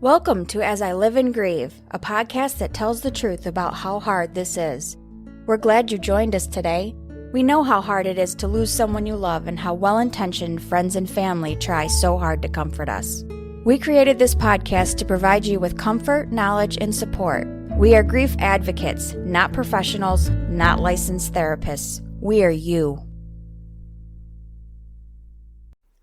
Welcome to As I Live and Grieve, a podcast that tells the truth about how hard this is. We're glad you joined us today. We know how hard it is to lose someone you love and how well-intentioned friends and family try so hard to comfort us. We created this podcast to provide you with comfort, knowledge, and support. We are grief advocates, not professionals, not licensed therapists. We are you.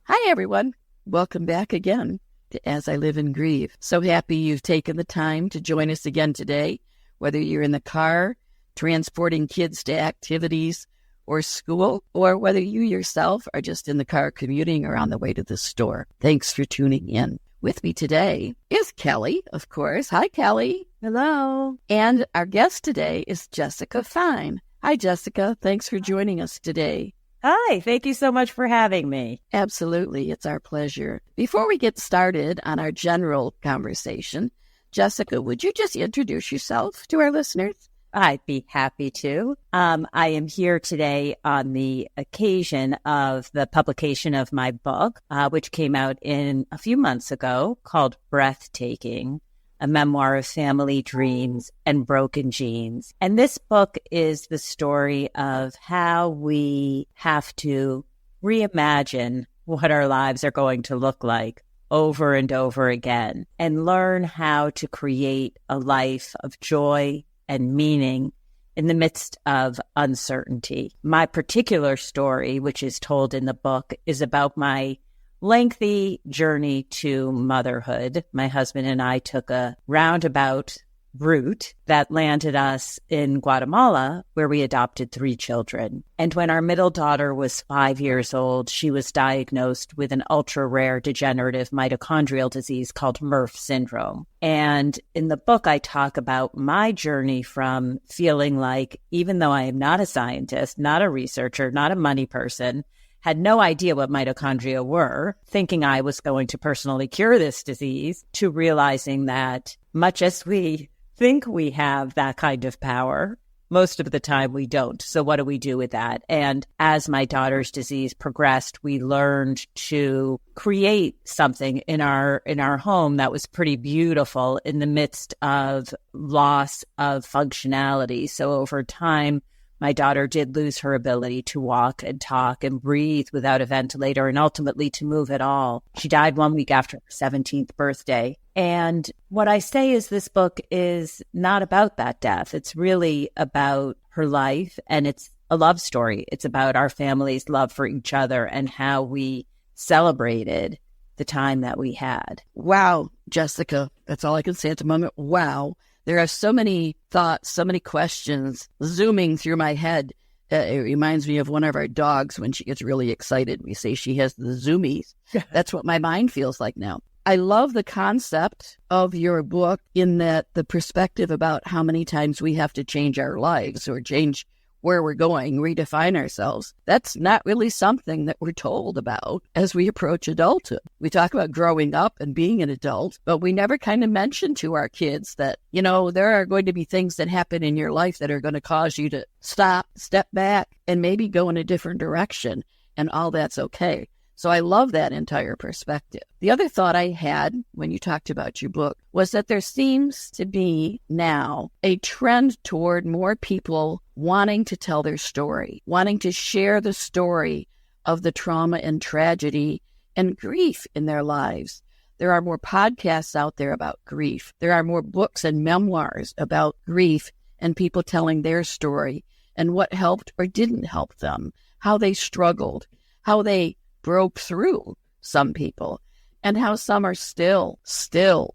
Hi, everyone. Welcome back again to As I Live and Grieve. So happy you've taken the time to join us again today, whether you're in the car, transporting kids to activities or school, or whether you yourself are just in the car commuting or on the way to the store. Thanks for tuning in. With me today is Kelly, of course. Hi, Kelly. Hello. And our guest today is Jessica Fein. Hi, Jessica. Thanks for joining us today. Hi, thank you so much for having me. Absolutely. It's our pleasure. Before we get started on our general conversation, Jessica, would you just introduce yourself to our listeners? I'd be happy to. I am here today on the occasion of the publication of my book, which came out a few months ago, called Breathtaking, a Memoir of Family, Dreams, and Broken Genes. And this book is the story of how we have to reimagine what our lives are going to look like over and over again and learn how to create a life of joy and meaning in the midst of uncertainty. My particular story, which is told in the book, is about my lengthy journey to motherhood. My husband and I took a roundabout route that landed us in Guatemala, where we adopted 3 children. And when our middle daughter was 5 years old, she was diagnosed with an ultra-rare degenerative mitochondrial disease called MERF syndrome. And in the book, I talk about my journey from feeling like, even though I am not a scientist, not a researcher, not a money person, had no idea what mitochondria were, thinking I was going to personally cure this disease, to realizing that much as we think we have that kind of power, most of the time we don't. So what do we do with that? And as my daughter's disease progressed, we learned to create something in our home that was pretty beautiful in the midst of loss of functionality. So over time, my daughter did lose her ability to walk and talk and breathe without a ventilator and ultimately to move at all. She died 1 week after her 17th birthday. And what I say is this book is not about that death. It's really about her life, and it's a love story. It's about our family's love for each other and how we celebrated the time that we had. Wow, Jessica. That's all I can say at the moment. Wow. There are so many thoughts, so many questions zooming through my head. It reminds me of one of our dogs when she gets really excited. We say she has the zoomies. That's what my mind feels like now. I love the concept of your book in that the perspective about how many times we have to change our lives or change where we're going, redefine ourselves. That's not really something that we're told about as we approach adulthood. We talk about growing up and being an adult, but we never kind of mention to our kids that, there are going to be things that happen in your life that are going to cause you to stop, step back, and maybe go in a different direction, and all that's okay. So I love that entire perspective. The other thought I had when you talked about your book was that there seems to be now a trend toward more people wanting to tell their story, wanting to share the story of the trauma and tragedy and grief in their lives. There are more podcasts out there about grief. There are more books and memoirs about grief and people telling their story and what helped or didn't help them, how they struggled, how they broke through, some people, and how some are still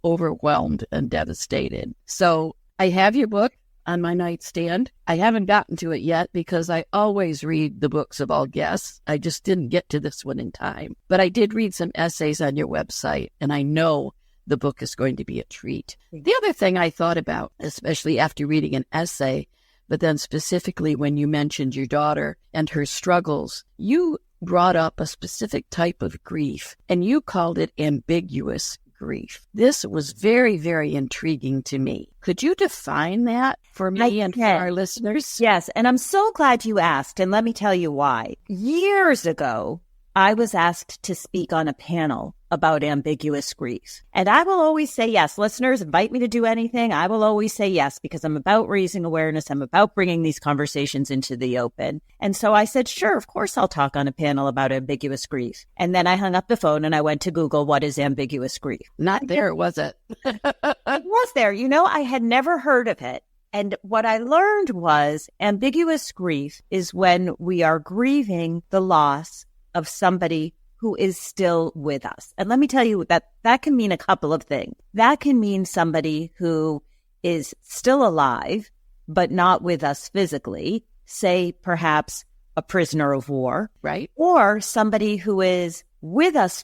overwhelmed and devastated. So I have your book on my nightstand. I haven't gotten to it yet because I always read the books of all guests. I just didn't get to this one in time. But I did read some essays on your website, and I know the book is going to be a treat. The other thing I thought about, especially after reading an essay, but then specifically when you mentioned your daughter and her struggles, you brought up a specific type of grief, and you called it ambiguous grief. This was very, very intriguing to me. Could you define that for me and for our listeners? Yes, and I'm so glad you asked, and let me tell you why. Years ago, I was asked to speak on a panel about ambiguous grief. And I will always say yes. Listeners, invite me to do anything. I will always say yes, because I'm about raising awareness. I'm about bringing these conversations into the open. And so I said, sure, of course I'll talk on a panel about ambiguous grief. And then I hung up the phone and I went to Google, what is ambiguous grief? Not there, was it? It was there. I had never heard of it. And what I learned was ambiguous grief is when we are grieving the loss of somebody who is still with us. And let me tell you that can mean a couple of things. That can mean somebody who is still alive, but not with us physically, say perhaps a prisoner of war, right? Or somebody who is with us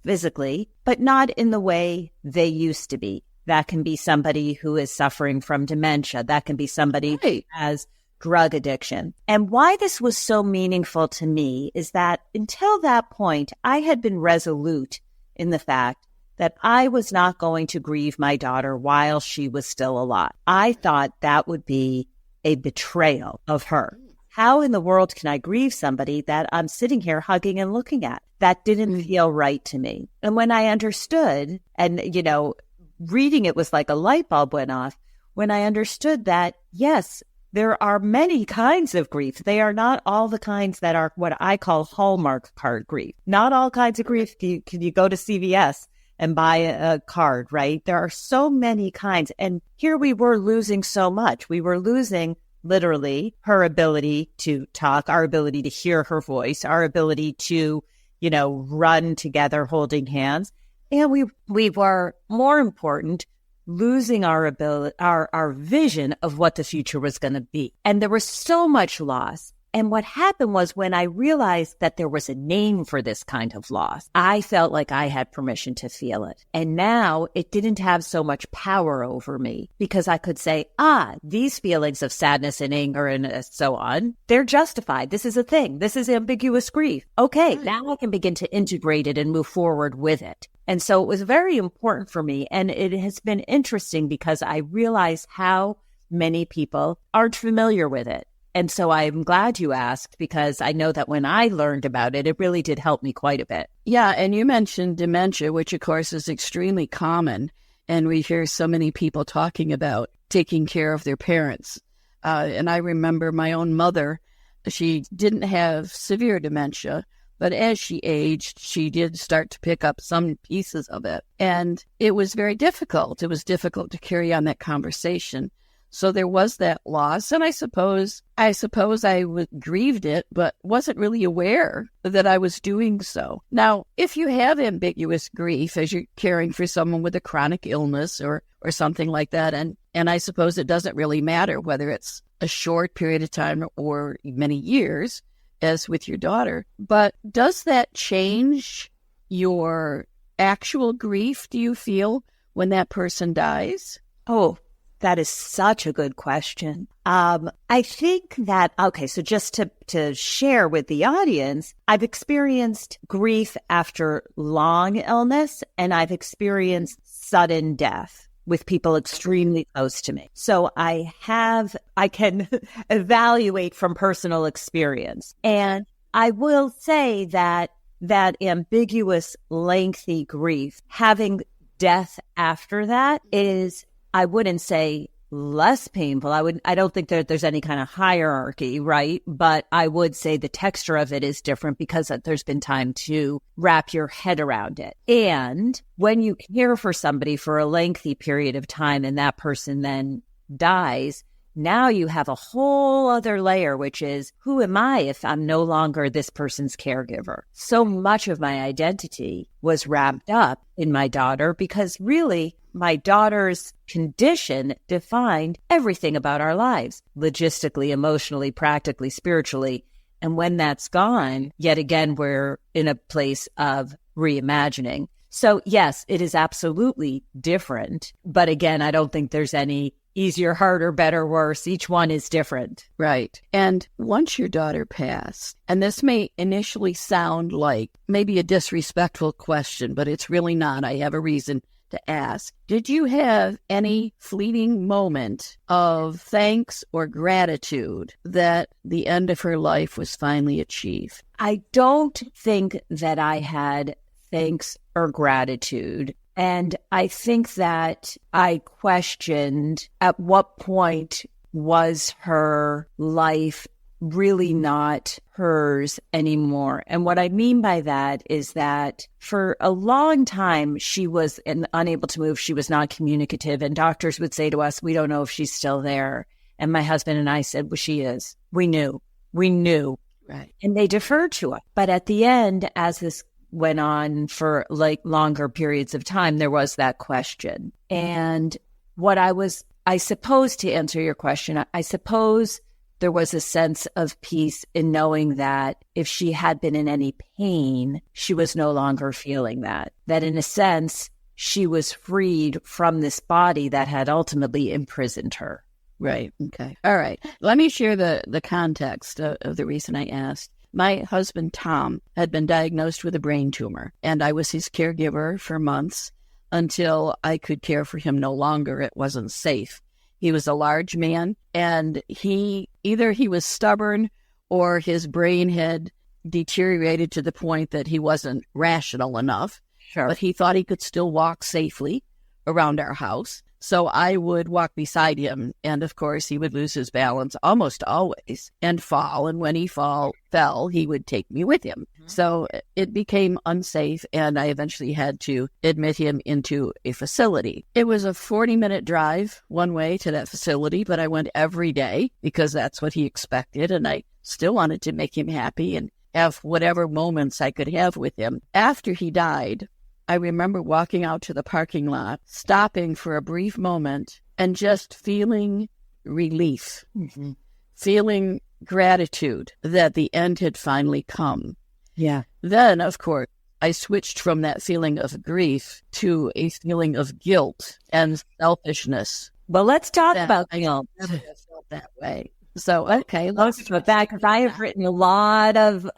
physically, but not in the way they used to be. That can be somebody who is suffering from dementia. That can be somebody who has drug addiction. And why this was so meaningful to me is that until that point, I had been resolute in the fact that I was not going to grieve my daughter while she was still alive. I thought that would be a betrayal of her. How in the world can I grieve somebody that I'm sitting here hugging and looking at? That didn't feel right to me. And when I understood, and, reading it was like a light bulb went off, when I understood that, yes, there are many kinds of grief. They are not all the kinds that are what I call Hallmark card grief. Not all kinds of grief. Can you go to CVS and buy a card, right? There are so many kinds. And here we were losing so much. We were losing literally her ability to talk, our ability to hear her voice, our ability to, run together holding hands. And we were, more important, losing our ability, our vision of what the future was going to be. And there was so much loss. And what happened was when I realized that there was a name for this kind of loss, I felt like I had permission to feel it. And now it didn't have so much power over me because I could say, these feelings of sadness and anger and so on, they're justified. This is a thing. This is ambiguous grief. Okay, now I can begin to integrate it and move forward with it. And so it was very important for me. And it has been interesting because I realize how many people aren't familiar with it. And so I'm glad you asked, because I know that when I learned about it, it really did help me quite a bit. Yeah, and you mentioned dementia, which of course is extremely common. And we hear so many people talking about taking care of their parents. And I remember my own mother, she didn't have severe dementia, but as she aged, she did start to pick up some pieces of it. And it was very difficult. It was difficult to carry on that conversation. So there was that loss. And I suppose I grieved it, but wasn't really aware that I was doing so. Now, if you have ambiguous grief as you're caring for someone with a chronic illness or something like that, and I suppose it doesn't really matter whether it's a short period of time or many years, as with your daughter, but does that change your actual grief, do you feel, when that person dies? Oh, that is such a good question. I think that, so just to share with the audience, I've experienced grief after long illness, and I've experienced sudden death with people extremely close to me. So I can evaluate from personal experience. And I will say that ambiguous, lengthy grief, having death after that is, I wouldn't say less painful. I don't think that there's any kind of hierarchy, right? But I would say the texture of it is different because there's been time to wrap your head around it. And when you care for somebody for a lengthy period of time and that person then dies, now you have a whole other layer, which is, who am I if I'm no longer this person's caregiver? So much of my identity was wrapped up in my daughter because really my daughter's condition defined everything about our lives, logistically, emotionally, practically, spiritually. And when that's gone, yet again, we're in a place of reimagining. So yes, it is absolutely different. But again, I don't think there's any easier, harder, better, worse. Each one is different. Right. And once your daughter passed, and this may initially sound like maybe a disrespectful question, but it's really not. I have a reason to ask. Did you have any fleeting moment of thanks or gratitude that the end of her life was finally achieved? I don't think that I had thanks or gratitude. And I think that I questioned at what point was her life really not hers anymore. And what I mean by that is that for a long time, she was unable to move. She was not communicative. And doctors would say to us, we don't know if she's still there. And my husband and I said, well, she is. We knew. Right. And they deferred to us. But at the end, as this went on for like longer periods of time, there was that question. And I suppose to answer your question, I suppose there was a sense of peace in knowing that if she had been in any pain, she was no longer feeling that. That in a sense, she was freed from this body that had ultimately imprisoned her. Right. Okay. All right. Let me share the context of the reason I asked. My husband, Tom, had been diagnosed with a brain tumor, and I was his caregiver for months until I could care for him no longer. It wasn't safe. He was a large man, and he was stubborn or his brain had deteriorated to the point that he wasn't rational enough. Sure. But he thought he could still walk safely around our house. So I would walk beside him, and of course he would lose his balance almost always and fall. And when he fell, he would take me with him. Mm-hmm. So it became unsafe, and I eventually had to admit him into a facility. It was a 40-minute drive one way to that facility, but I went every day because that's what he expected, and I still wanted to make him happy and have whatever moments I could have with him. After he died, I remember walking out to the parking lot, stopping for a brief moment, and just feeling relief, feeling gratitude that the end had finally come. Yeah. Then, of course, I switched from that feeling of grief to a feeling of guilt and selfishness. Well, let's talk about guilt. I never felt that way. So, okay, let's go back, because I have written a lot of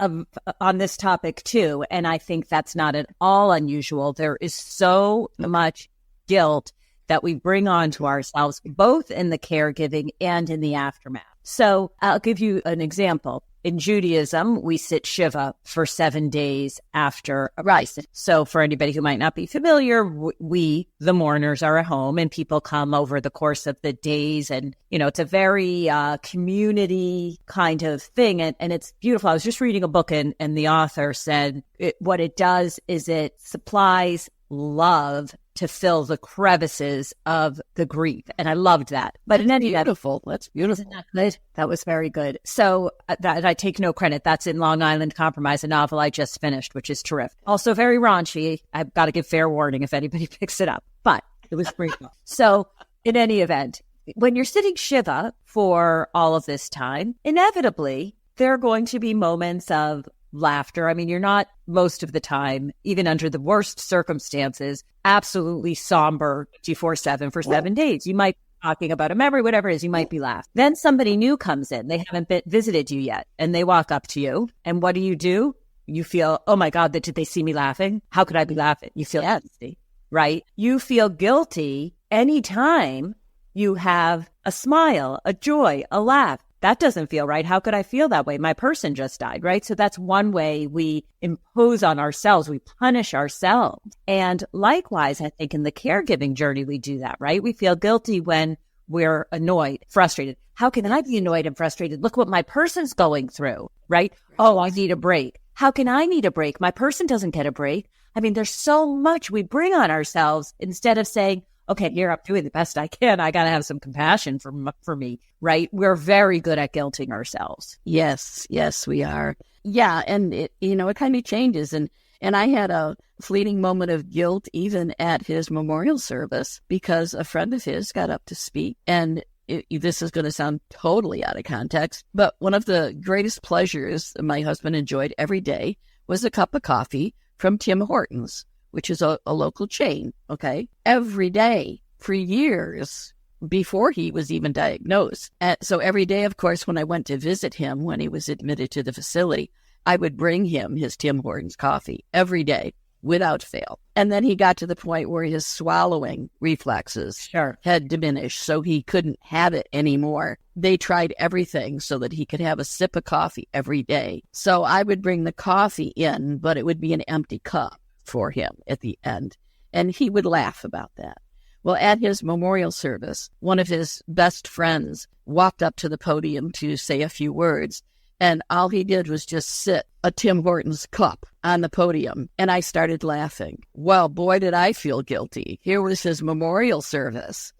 on this topic too, and I think that's not at all unusual. There is so much guilt that we bring onto ourselves, both in the caregiving and in the aftermath. So I'll give you an example. In Judaism, we sit Shiva for 7 days after a rise. So for anybody who might not be familiar, we, the mourners, are at home and people come over the course of the days. And, it's a very community kind of thing. And it's beautiful. I was just reading a book and the author said what it does is it supplies love to fill the crevices of the grief. And I loved that. But in any event, that's beautiful. Isn't that good? That was very good. So that I take no credit. That's in Long Island Compromise, a novel I just finished, which is terrific. Also very raunchy. I've got to give fair warning if anybody picks it up. But it was great. So in any event, when you're sitting Shiva for all of this time, inevitably, there are going to be moments of laughter. I mean, you're not most of the time, even under the worst circumstances, absolutely somber 24/7 for 7 days. You might be talking about a memory, whatever it is, you might be laughing. Then somebody new comes in. They haven't visited you yet. And they walk up to you. And what do? You feel, oh my God, did they see me laughing? How could I be laughing? You feel guilty, right? You feel guilty anytime you have a smile, a joy, a laugh. That doesn't feel right. How could I feel that way? My person just died, right? So that's one way we impose on ourselves. We punish ourselves. And likewise, I think in the caregiving journey, we do that, right? We feel guilty when we're annoyed, frustrated. How can I be annoyed and frustrated? Look what my person's going through, right? Oh, I need a break. How can I need a break? My person doesn't get a break. I mean, there's so much we bring on ourselves instead of saying, okay, here, I'm doing the best I can. I got to have some compassion for me, right? We're very good at guilting ourselves. Yes, we are. Yeah, and it kind of changes. And I had a fleeting moment of guilt even at his memorial service because a friend of his got up to speak. And this is going to sound totally out of context, but one of the greatest pleasures my husband enjoyed every day was a cup of coffee from Tim Hortons, which is a local chain, okay? Every day for years before he was even diagnosed. So every day, of course, when I went to visit him, when he was admitted to the facility, I would bring him his Tim Hortons coffee every day without fail. And then he got to the point where his swallowing reflexes had diminished, so he couldn't have it anymore. They tried everything so that he could have a sip of coffee every day. So I would bring the coffee in, but it would be an empty cup. for him at the end. And he would laugh about that. Well, at his memorial service, one of his best friends walked up to the podium to say a few words. And all he did was just sit a Tim Hortons cup on the podium. And I started laughing. Well, boy, did I feel guilty. Here was his memorial service,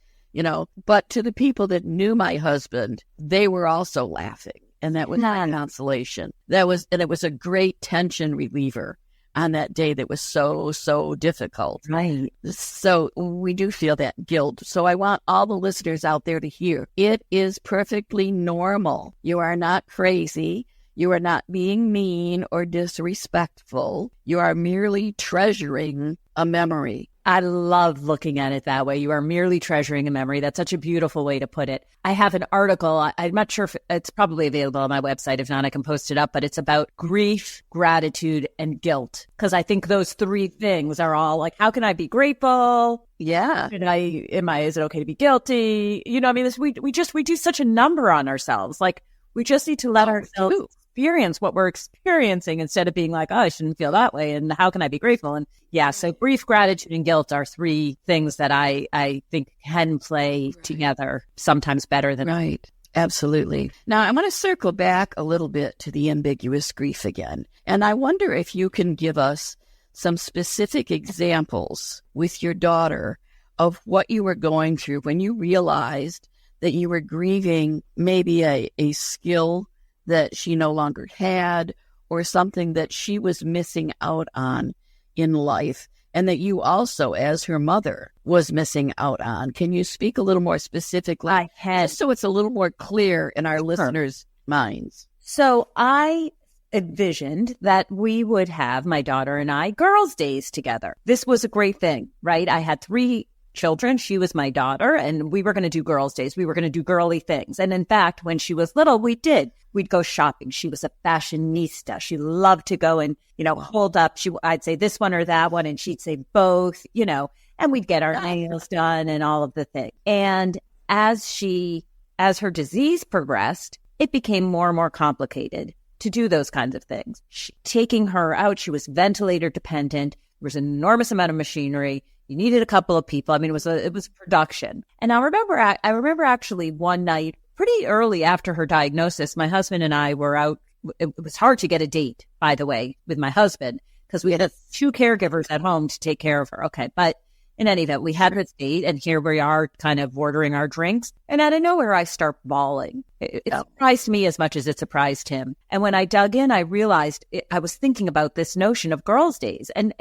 But to the people that knew my husband, they were also laughing. And that was my consolation. And it was a great tension reliever on that day that was so, so difficult. Right. So we do feel that guilt. So I want all the listeners out there to hear, it is perfectly normal. You are not crazy. You are not being mean or disrespectful. You are merely treasuring a memory. I love looking at it that way. You are merely treasuring a memory. That's such a beautiful way to put it. I have an article. I'm not sure if it's probably available on my website. If not, I can post it up. But it's about grief, gratitude, and guilt. Because I think those three things are all like, how can I be grateful? Yeah. Is it okay to be guilty? We do such a number on ourselves. Like, we just need to let ourselves experience what we're experiencing instead of being like, oh, I shouldn't feel that way. And how can I be grateful? And so grief, gratitude, and guilt are three things that I think can play together sometimes better than. Right. Absolutely. Now, I want to circle back a little bit to the ambiguous grief again. And I wonder if you can give us some specific examples with your daughter of what you were going through when you realized that you were grieving maybe a skill that she no longer had or something that she was missing out on in life and that you also, as her mother, was missing out on. Can you speak a little more specifically? Just so it's a little more clear in our listeners' minds. So I envisioned that we would have, my daughter and I, girls' days together. This was a great thing, right? I had 3 children. She was my daughter, and we were going to do girls' days. We were going to do girly things. And in fact, when she was little, we did. We'd go shopping. She was a fashionista. She loved to go and, hold up. I'd say this one or that one, and she'd say both, and we'd get our nails done and all of the things. And as her disease progressed, it became more and more complicated to do those kinds of things. Taking her out, she was ventilator dependent. There was an enormous amount of machinery. You needed a couple of people. I mean, it was production. And I remember actually one night, pretty early after her diagnosis, my husband and I were out. It was hard to get a date, by the way, with my husband, because we had 2 caregivers at home to take care of her. Okay. But in any event, we had her date, and here we are kind of ordering our drinks. And out of nowhere, I start bawling. It surprised me as much as it surprised him. And when I dug in, I realized I was thinking about this notion of girls' days and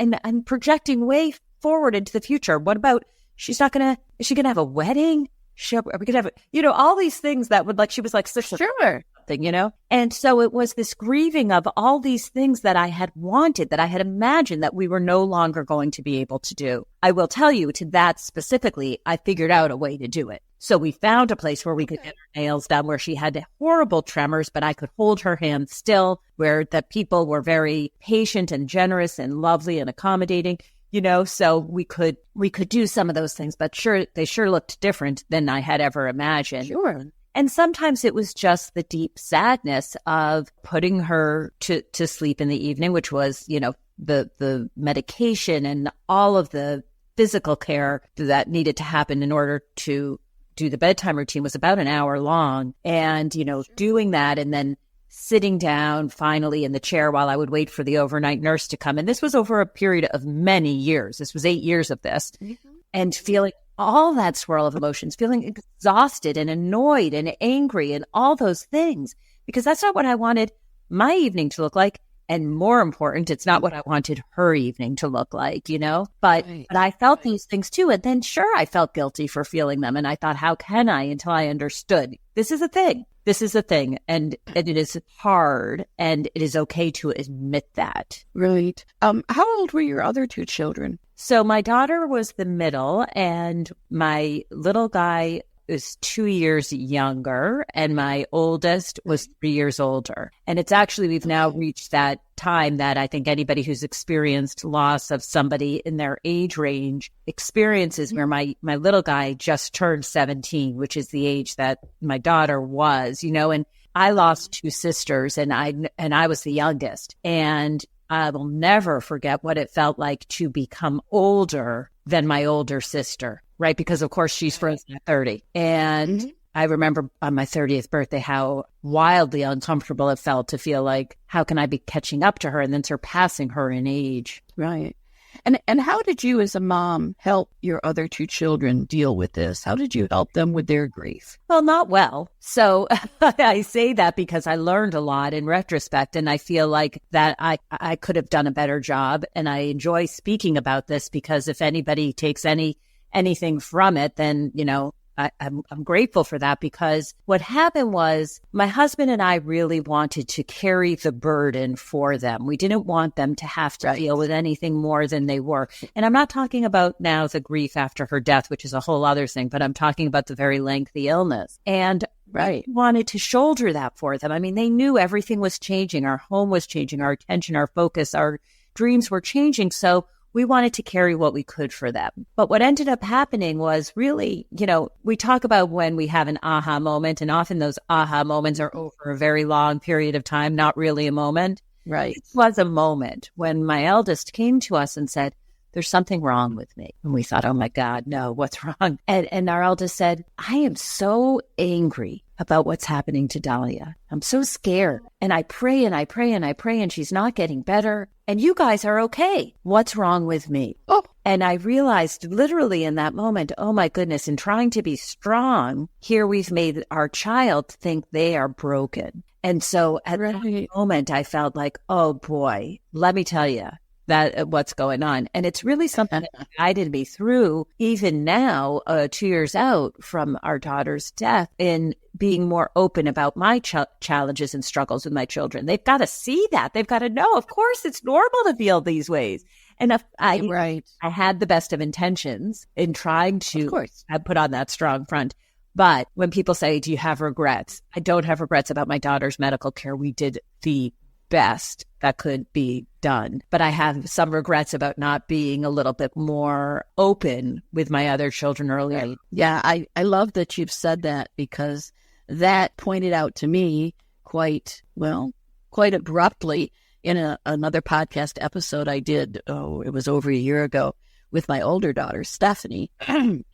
projecting way forward into the future. What about, is she going to have a wedding? Are we going to have, all these things that would she was like, sure. Thing, And so it was this grieving of all these things that I had wanted, that I had imagined that we were no longer going to be able to do. I will tell you, to that specifically, I figured out a way to do it. So we found a place where we could get her nails done, where she had horrible tremors, but I could hold her hand still, where the people were very patient and generous and lovely and accommodating. So we could do some of those things, but they sure looked different than I had ever imagined. Sure. And sometimes it was just the deep sadness of putting her to sleep in the evening, which was, the medication and all of the physical care that needed to happen in order to do the bedtime routine was about an hour long. And, doing that and then sitting down finally in the chair while I would wait for the overnight nurse to come. And this was over a period of many years. This was 8 years of this. Mm-hmm. And feeling all that swirl of emotions, feeling exhausted and annoyed and angry and all those things, because that's not what I wanted my evening to look like. And more important, it's not what I wanted her evening to look like, but I felt these things too. And then sure, I felt guilty for feeling them. And I thought, how can I, until I understood this is a thing. This is a thing. And it is hard, and it is okay to admit that. Right. How old were your other 2 children? So my daughter was the middle, and my little guy is 2 years younger, and my oldest was 3 years older. And it's actually, we've now reached that time that I think anybody who's experienced loss of somebody in their age range experiences, where my little guy just turned 17, which is the age that my daughter was, and I lost 2 sisters, and I was the youngest. And I will never forget what it felt like to become older than my older sister, right? Because, of course, she's frozen at 30. And I remember on my 30th birthday how wildly uncomfortable it felt to feel like, how can I be catching up to her and then surpassing her in age? Right. And how did you as a mom help your other two children deal with this? How did you help them with their grief? Well, not well. So I say that because I learned a lot in retrospect, and I feel like that I could have done a better job. And I enjoy speaking about this because if anybody takes anything from it, then, I'm grateful for that, because what happened was my husband and I really wanted to carry the burden for them. We didn't want them to have to deal with anything more than they were. And I'm not talking about now the grief after her death, which is a whole other thing, but I'm talking about the very lengthy illness. And we wanted to shoulder that for them. I mean, they knew everything was changing. Our home was changing, our attention, our focus, our dreams were changing. So we wanted to carry what we could for them. But what ended up happening was really, we talk about when we have an aha moment, and often those aha moments are over a very long period of time, not really a moment. Right. It was a moment when my eldest came to us and said, there's something wrong with me. And we thought, oh my God, no, what's wrong? And our eldest said, I am so angry about what's happening to Dahlia. I'm so scared. And I pray and I pray and I pray, and she's not getting better. And you guys are okay. What's wrong with me? Oh. And I realized literally in that moment, oh my goodness, in trying to be strong, here we've made our child think they are broken. And so at that moment, I felt like, oh boy, let me tell you that what's going on. And it's really something that guided me through, even now, 2 years out from our daughter's death, in being more open about my challenges and struggles with my children. They've got to see that. They've got to know, of course, it's normal to feel these ways. And if I had the best of intentions in trying to put on that strong front. But when people say, do you have regrets? I don't have regrets about my daughter's medical care. We did the best that could be done. But I have some regrets about not being a little bit more open with my other children earlier. Yeah, I love that you've said that, because that pointed out to me quite abruptly in another podcast episode I did, it was over a year ago, with my older daughter, Stephanie.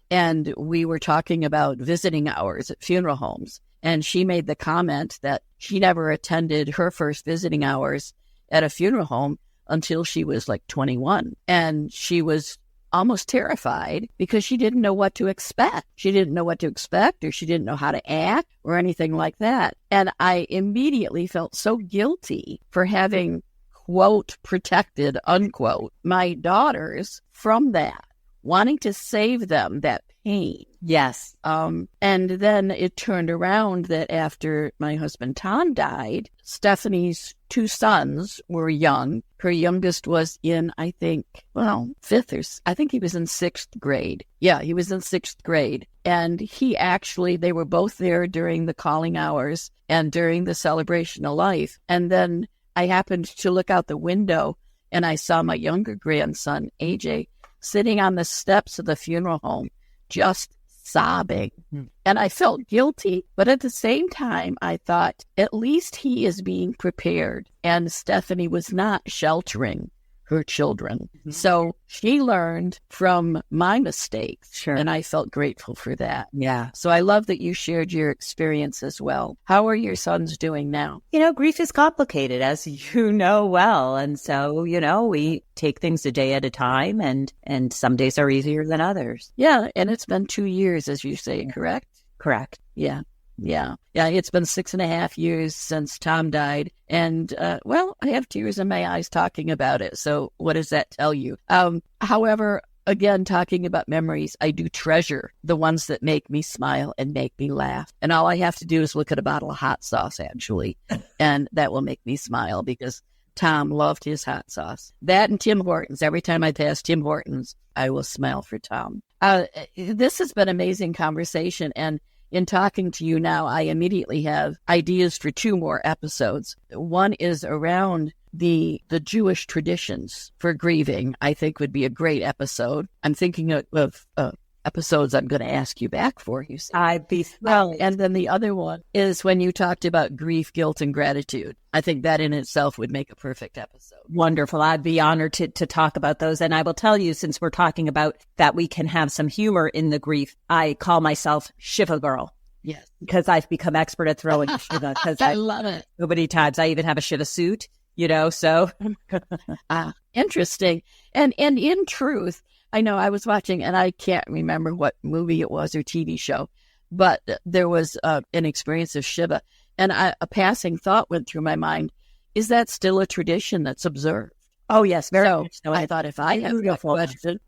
And we were talking about visiting hours at funeral homes. And she made the comment that she never attended her first visiting hours at a funeral home until she was like 21. And she was almost terrified because she didn't know what to expect. She didn't know what to expect, or she didn't know how to act or anything like that. And I immediately felt so guilty for having, quote, protected, unquote, my daughters from that, wanting to save them that pain. Yes. And then it turned around that after my husband Tom died, Stephanie's two sons were young. Her youngest was in, I think, fifth, or I think he was in sixth grade. Yeah, he was in sixth grade. And they were both there during the calling hours and during the celebration of life. And then I happened to look out the window and I saw my younger grandson, AJ, sitting on the steps of the funeral home, just sobbing. And I felt guilty, but at the same time, I thought, at least he is being prepared. And Stephanie was not sheltering her children. So she learned from my mistakes. Sure. And I felt grateful for that. Yeah. So I love that you shared your experience as well. How are your sons doing now? Grief is complicated, as you know well. And so, we take things a day at a time, and some days are easier than others. Yeah. And it's been 2 years, as you say, correct? Correct. Yeah. Yeah. It's been 6.5 years since Tom died. And, I have tears in my eyes talking about it. So what does that tell you? However, again, talking about memories, I do treasure the ones that make me smile and make me laugh. And all I have to do is look at a bottle of hot sauce, actually, and that will make me smile, because Tom loved his hot sauce. That and Tim Hortons. Every time I pass Tim Hortons, I will smile for Tom. This has been an amazing conversation. And in talking to you now, I immediately have ideas for 2 more episodes. One is around the Jewish traditions for grieving. I think would be a great episode. I'm thinking of episodes I'm going to ask you back for, you see. I'd be thrilled. And then the other one is when you talked about grief, guilt, and gratitude. I think that in itself would make a perfect episode. Wonderful. I'd be honored to talk about those. And I will tell you, since we're talking about that we can have some humor in the grief, I call myself Shiva Girl. Yes. Because I've become expert at throwing a Shiva. I love it. So many times. I even have a Shiva suit, so. Interesting. And in truth, I know I was watching, and I can't remember what movie it was or TV show, but there was an experience of Shiva, and a passing thought went through my mind, is that still a tradition that's observed? Oh, yes, very much so. I thought if I have that question,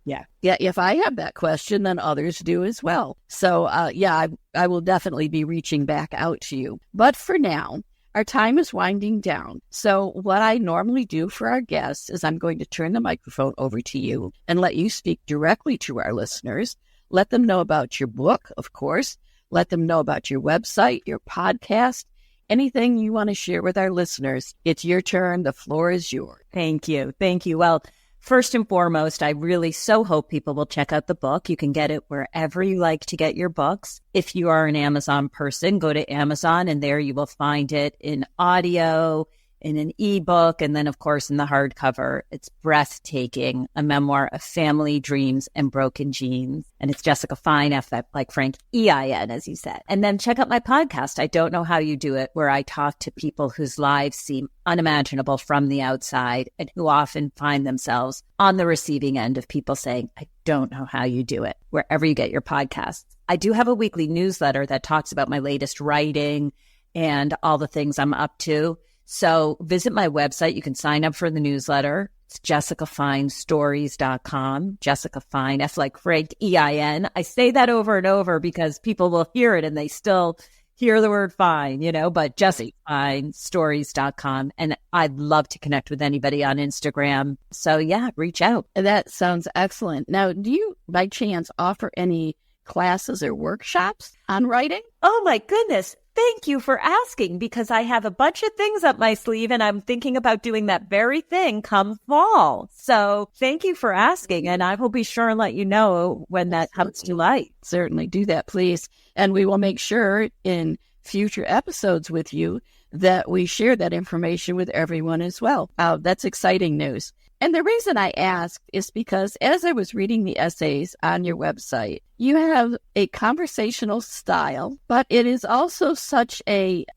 if I have that question, then others do as well. So, I will definitely be reaching back out to you. But for now, our time is winding down. So what I normally do for our guests is I'm going to turn the microphone over to you and let you speak directly to our listeners. Let them know about your book, of course. Let them know about your website, your podcast, anything you want to share with our listeners. It's your turn. The floor is yours. Thank you. Thank you. Well, first and foremost, I really so hope people will check out the book. You can get it wherever you like to get your books. If you are an Amazon person, go to Amazon, and there you will find it in audio, in an ebook, and then, of course, in the hardcover. It's Breathtaking, a memoir of family, dreams, and broken genes. And it's Jessica Fein, like Frank, E-I-N, as you said. And then check out my podcast, I Don't Know How You Do It, where I talk to people whose lives seem unimaginable from the outside and who often find themselves on the receiving end of people saying, I don't know how you do it, wherever you get your podcasts. I do have a weekly newsletter that talks about my latest writing and all the things I'm up to. So visit my website. You can sign up for the newsletter. It's jessicafeinstories.com. Jessica Fein, F like Frank, E-I-N. I say that over and over because people will hear it and they still hear the word fine, but jessicafeinstories.com. And I'd love to connect with anybody on Instagram. So reach out. That sounds excellent. Now, do you by chance offer any classes or workshops on writing? Oh my goodness. Thank you for asking, because I have a bunch of things up my sleeve and I'm thinking about doing that very thing come fall. So thank you for asking, and I will be sure and let you know when that comes to light. Certainly do that, please. And we will make sure in future episodes with you that we share that information with everyone as well. That's exciting news. And the reason I asked is because as I was reading the essays on your website, you have a conversational style, but it is also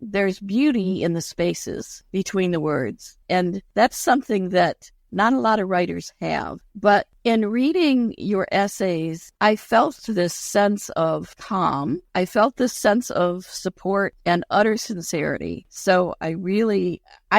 there's beauty in the spaces between the words. And that's something that not a lot of writers have. But in reading your essays, I felt this sense of calm. I felt this sense of support and utter sincerity. So I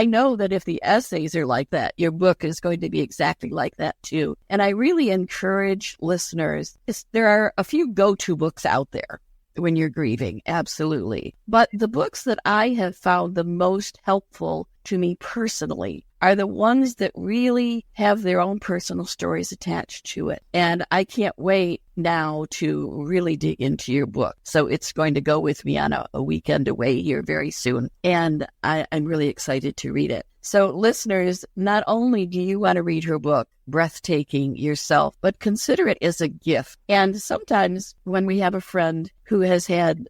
know that if the essays are like that, your book is going to be exactly like that too. And I really encourage listeners, there are a few go-to books out there when you're grieving, absolutely. But the books that I have found the most helpful to me personally are the ones that really have their own personal stories attached to it. And I can't wait now to really dig into your book. So it's going to go with me on a weekend away here very soon. And I'm really excited to read it. So listeners, not only do you want to read her book, Breathtaking, yourself, but consider it as a gift. And sometimes when we have a friend who has had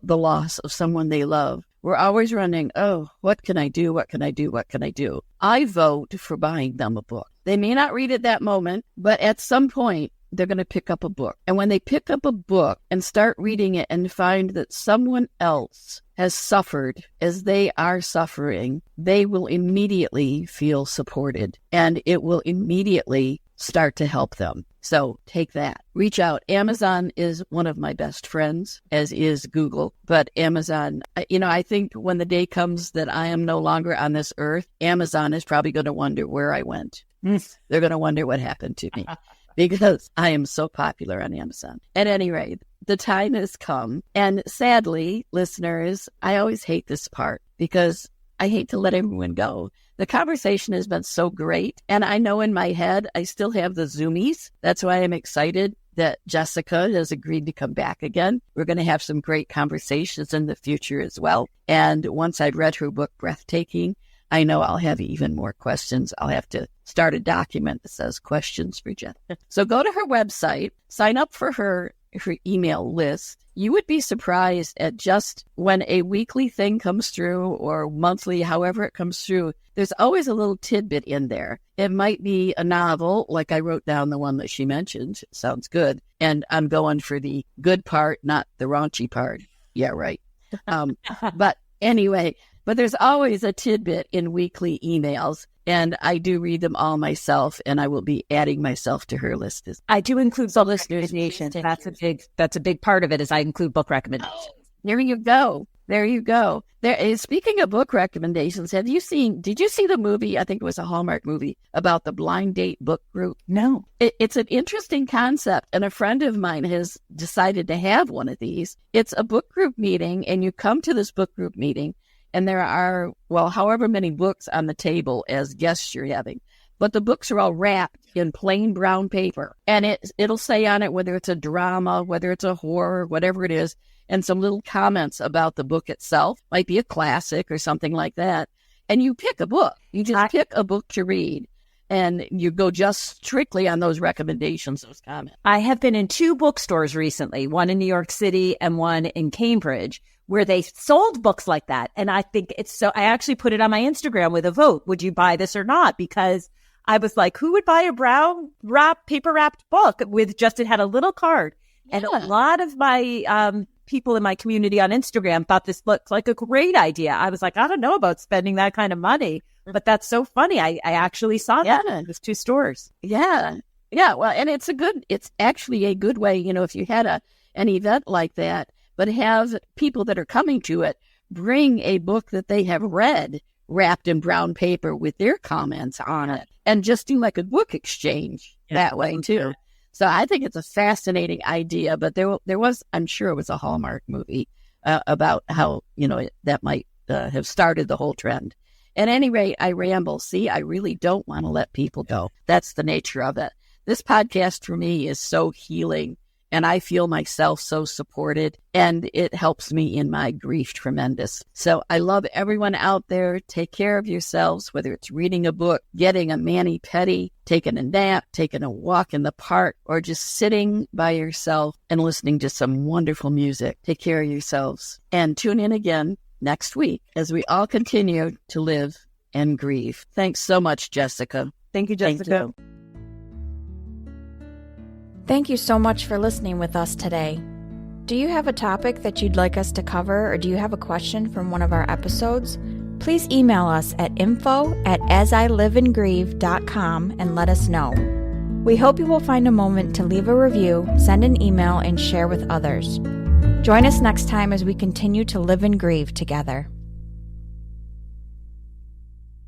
the loss of someone they love, we're always running, oh, what can I do? What can I do? What can I do? I vote for buying them a book. They may not read it that moment, but at some point, they're going to pick up a book. And when they pick up a book and start reading it and find that someone else has suffered as they are suffering, they will immediately feel supported and it will immediately start to help them. So take that. Reach out. Amazon is one of my best friends, as is Google. But Amazon, I think when the day comes that I am no longer on this earth, Amazon is probably going to wonder where I went. They're going to wonder what happened to me because I am so popular on Amazon. At any rate, the time has come. And sadly, listeners, I always hate this part because I hate to let everyone go. The conversation has been so great. And I know in my head, I still have the zoomies. That's why I'm excited that Jessica has agreed to come back again. We're going to have some great conversations in the future as well. And once I've read her book, Breathtaking, I know I'll have even more questions. I'll have to start a document that says questions for Jessica. So go to her website, sign up for her her email list, you would be surprised at just when a weekly thing comes through or monthly, however it comes through, there's always a little tidbit in there. It might be a novel, like I wrote down the one that she mentioned. Sounds good. And I'm going for the good part, not the raunchy part. Yeah, right. But anyway, but there's always a tidbit in weekly emails. And I do read them all myself, and I will be adding myself to her list. I do include book recommendations. That's a big part of it. Is I include book recommendations. Oh, there you go. There you go. Speaking of book recommendations, did you see the movie? I think it was a Hallmark movie about the blind date book group. No, it's an interesting concept, and a friend of mine has decided to have one of these. It's a book group meeting, and you come to this book group meeting. And there are, however many books on the table as guests you're having. But the books are all wrapped in plain brown paper. And it'll say on it whether it's a drama, whether it's a horror, whatever it is, and some little comments about the book itself. Might be a classic or something like that. And you pick a book. You just pick a book to read. And you go just strictly on those recommendations, those comments. I have been in 2 bookstores recently, one in New York City and one in Cambridge, where they sold books like that. And I think I actually put it on my Instagram with a vote. Would you buy this or not? Because I was like, who would buy a brown paper wrapped book with it had a little card. Yeah. And a lot of my people in my community on Instagram thought this looked like a great idea. I was like, I don't know about spending that kind of money, but that's so funny. I actually saw that in those 2 stores. Yeah. Yeah. Well, and it's actually a good way, if you had an event like that, but have people that are coming to it bring a book that they have read wrapped in brown paper with their comments on it, and just do like a book exchange that way too. So I think it's a fascinating idea, but there was, I'm sure it was a Hallmark movie about how, that might have started the whole trend. At any rate, I ramble. See, I really don't want to let people go. That's the nature of it. This podcast for me is so healing. And I feel myself so supported, and it helps me in my grief tremendous. So I love everyone out there. Take care of yourselves, whether it's reading a book, getting a mani-pedi, taking a nap, taking a walk in the park, or just sitting by yourself and listening to some wonderful music. Take care of yourselves. And tune in again next week as we all continue to live and grieve. Thanks so much, Jessica. Thank you, Jessica. Thank you. Thank you so much for listening with us today. Do you have a topic that you'd like us to cover, or do you have a question from one of our episodes? Please email us at info@asiliveandgrieve.com and let us know. We hope you will find a moment to leave a review, send an email, and share with others. Join us next time as we continue to live and grieve together.